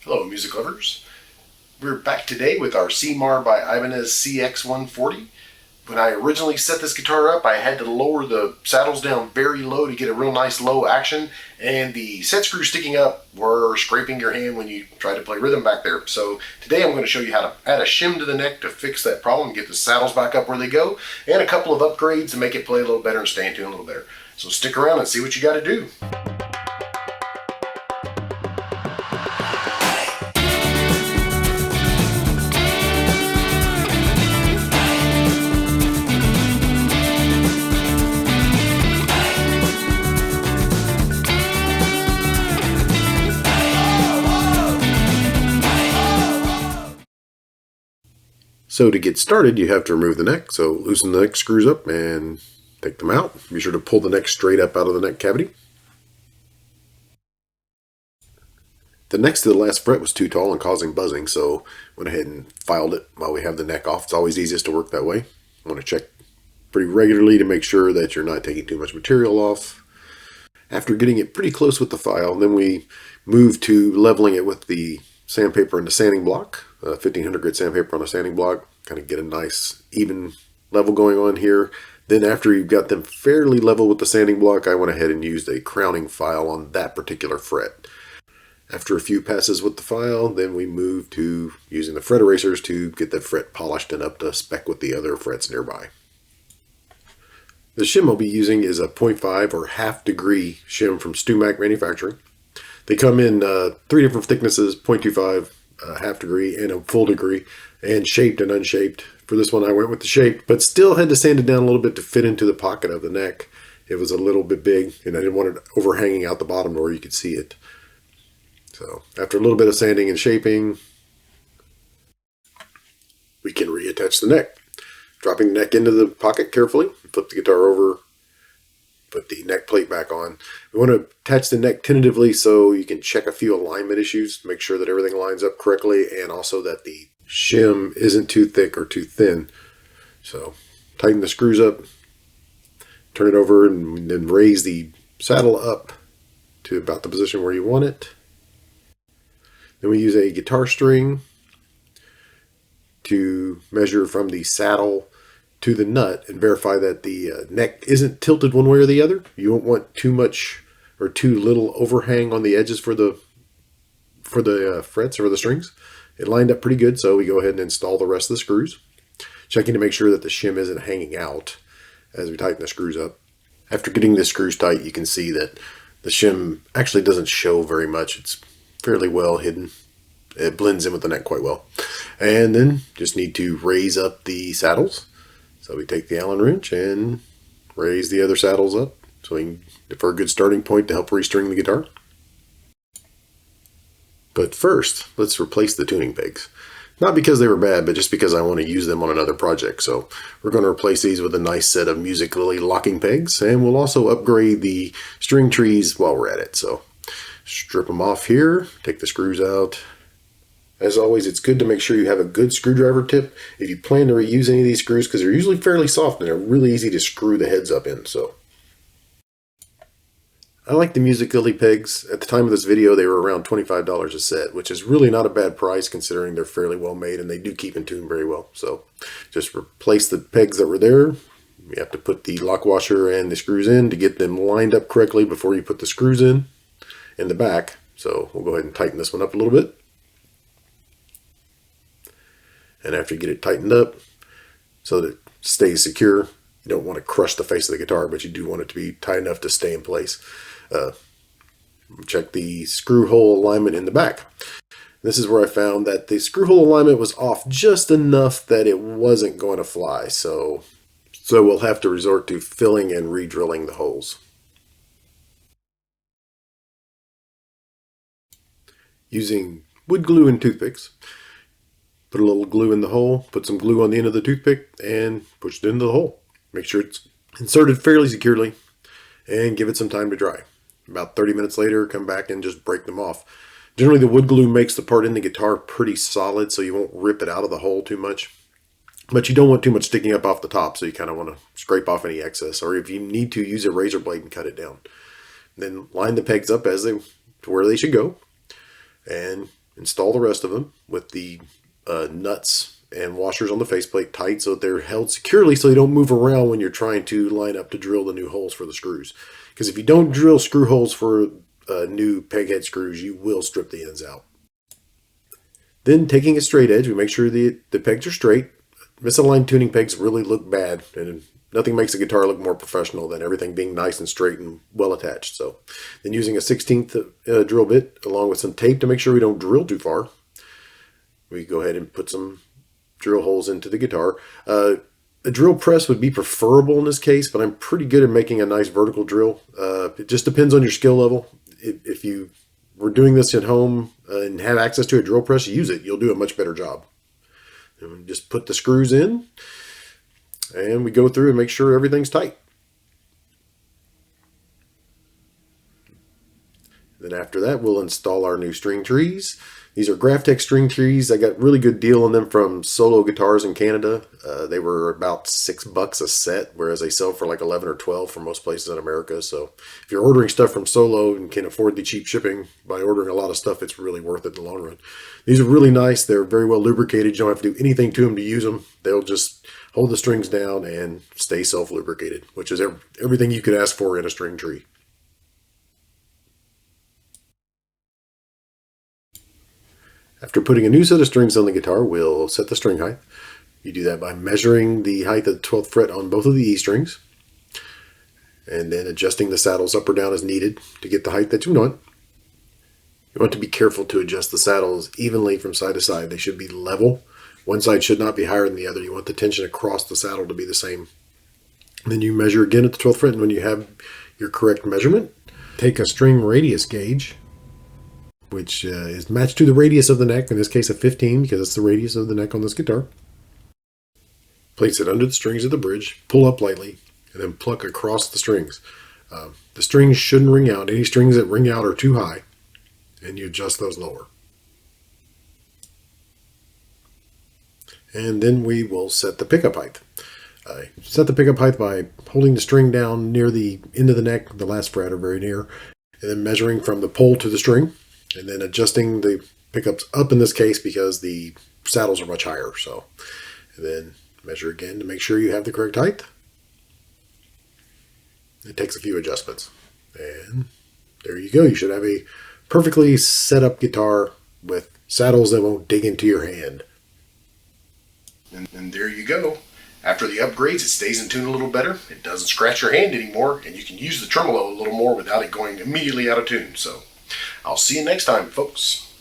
Hello, music lovers. We're back today with our Cimar by Ibanez CX140. When I originally set this guitar up, I had to lower the saddles down very low to get a real nice low action, and the set screws sticking up were scraping your hand when you try to play rhythm back there. So today I'm going to show you how to add a shim to the neck to fix that problem and get the saddles back up where they go, and a couple of upgrades to make it play a little better and stay in tune a little better. So stick around and see what you got to do. So to get started, you have to remove the neck. So loosen the neck screws up and take them out. Be sure to pull the neck straight up out of the neck cavity. The next to the last fret was too tall and causing buzzing, so went ahead and filed it while we have the neck off. It's always easiest to work that way. I want to check pretty regularly to make sure that you're not taking too much material off. After getting it pretty close with the file, then we move to leveling it with the sandpaper and the sanding block. 1500 grit sandpaper on a sanding block, kind of get a nice even level going on here. Then after you've got them fairly level with the sanding block, I went ahead and used a crowning file on that particular fret. After a few passes with the file, then we move to using the fret erasers to get the fret polished and up to spec with the other frets nearby. The shim I'll be using is a 0.5 or half degree shim from Stumac Manufacturing. They come in 3 different thicknesses, 0.25, half degree, and a full degree, and shaped and unshaped. For this one I went with the shaped, but still had to sand it down a little bit to fit into the pocket of the neck. It was a little bit big, and I didn't want it overhanging out the bottom where you could see it. So after a little bit of sanding and shaping, we can reattach the neck. Dropping the neck into the pocket carefully, flip the guitar over, put the neck plate back on. We want to attach the neck tentatively so you can check a few alignment issues, make sure that everything lines up correctly, and also that the shim isn't too thick or too thin. So tighten the screws up, turn it over, and then raise the saddle up to about the position where you want it. Then we use a guitar string to measure from the saddle to the nut and verify that the neck isn't tilted one way or the other. You don't want too much or too little overhang on the edges for the frets or the strings. It lined up pretty good, so we go ahead and install the rest of the screws, checking to make sure that the shim isn't hanging out as we tighten the screws up. After getting the screws tight, you can see that the shim actually doesn't show very much. It's fairly well hidden. It blends in with the neck quite well. And then just need to raise up the saddles. So we take the Allen wrench and raise the other saddles up so we can, for a good starting point to help restring the guitar. But first, let's replace the tuning pegs. Not because they were bad, but just because I want to use them on another project. So we're going to replace these with a nice set of musically locking pegs, and we'll also upgrade the string trees while we're at it. So strip them off here, take the screws out. As always, it's good to make sure you have a good screwdriver tip if you plan to reuse any of these screws, because they're usually fairly soft and they're really easy to screw the heads up in. So I like the musically pegs. At the time of this video, they were around $25 a set, which is really not a bad price considering they're fairly well made and they do keep in tune very well. So just replace the pegs that were there. You have to put the lock washer and the screws in to get them lined up correctly before you put the screws in the back. So we'll go ahead and tighten this one up a little bit. And after you get it tightened up so that it stays secure, you don't want to crush the face of the guitar, but you do want it to be tight enough to stay in place. Check the screw hole alignment in the back. This is where I found that the screw hole alignment was off just enough that it wasn't going to fly. So we'll have to resort to filling and re-drilling the holes. Using wood glue and toothpicks. Put a little glue in the hole, put some glue on the end of the toothpick, and push it into the hole. Make sure it's inserted fairly securely, and give it some time to dry. About 30 minutes later, come back and just break them off. Generally, the wood glue makes the part in the guitar pretty solid, so you won't rip it out of the hole too much. But you don't want too much sticking up off the top, so you kind of want to scrape off any excess, or if you need to, use a razor blade and cut it down. Then line the pegs up to where they should go. and install the rest of them with the nuts and washers on the faceplate tight so that they're held securely so they don't move around when you're trying to line up to drill the new holes for the screws. Because if you don't drill screw holes for new peg head screws, you will strip the ends out. Then taking a straight edge, we make sure the pegs are straight. Misaligned tuning pegs really look bad, and nothing makes a guitar look more professional than everything being nice and straight and well attached. So then using a 16th drill bit along with some tape to make sure we don't drill too far, we go ahead and put some drill holes into the guitar. A drill press would be preferable in this case, but I'm pretty good at making a nice vertical drill. It just depends on your skill level. If you were doing this at home and have access to a drill press, use it. You'll do a much better job. And just put the screws in, and we go through and make sure everything's tight. Then after that, we'll install our new string trees. These are Graphtec string trees. I got a really good deal on them from Solo Guitars in Canada. They were about $6 a set, whereas they sell for like 11 or 12 for most places in America. So if you're ordering stuff from Solo and can afford the cheap shipping by ordering a lot of stuff, it's really worth it in the long run. These are really nice. They're very well lubricated. You don't have to do anything to them to use them. They'll just hold the strings down and stay self-lubricated, which is everything you could ask for in a string tree. After putting a new set of strings on the guitar, we'll set the string height. You do that by measuring the height of the 12th fret on both of the E strings, and then adjusting the saddles up or down as needed to get the height that you want. You want to be careful to adjust the saddles evenly from side to side. They should be level. One side should not be higher than the other. You want the tension across the saddle to be the same. And then you measure again at the 12th fret, and when you have your correct measurement, take a string radius gauge, which is matched to the radius of the neck, in this case a 15, because it's the radius of the neck on this guitar. Place it under the strings of the bridge, pull up lightly, and then pluck across the strings. The strings shouldn't ring out. Any strings that ring out are too high, and you adjust those lower. And then we will set the pickup height. Set the pickup height by holding the string down near the end of the neck, the last fret or very near, and then measuring from the pole to the string, and then adjusting the pickups up in this case because the saddles are much higher. So, and then measure again to make sure you have the correct height. It takes a few adjustments. And there you go. You should have a perfectly set up guitar with saddles that won't dig into your hand. And there you go. After the upgrades, it stays in tune a little better. It doesn't scratch your hand anymore, and you can use the tremolo a little more without it going immediately out of tune. So I'll see you next time, folks.